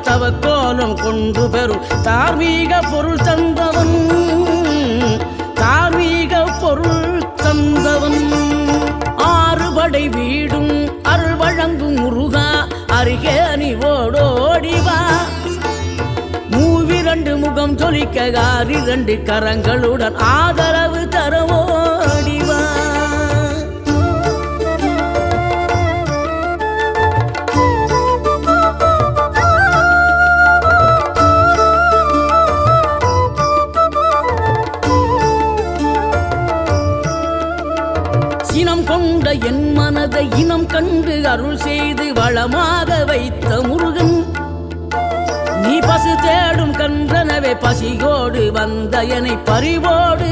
தவக்கோலம் கொண்டு பெறும் தார்மீக பொருள் தந்தவன், தார்மீக பொருள் தந்தவன். ஆறுபடை வீடும் அருள் வழங்கும் முருகா அருகே நீ ஓடோடிவா. மூவிரண்டு முகம் ஜொலிக்க 2 கரங்களுடன் ஆதரவு தரவோடிவா. சினம் கொண்ட என் மனதை இனம் கண்டு அருள் செய்து வளமாக வைத்த முருகன், நீ பசு தேடும் கன்றனவே பசியோடு வந்த என்னை பறிவோடு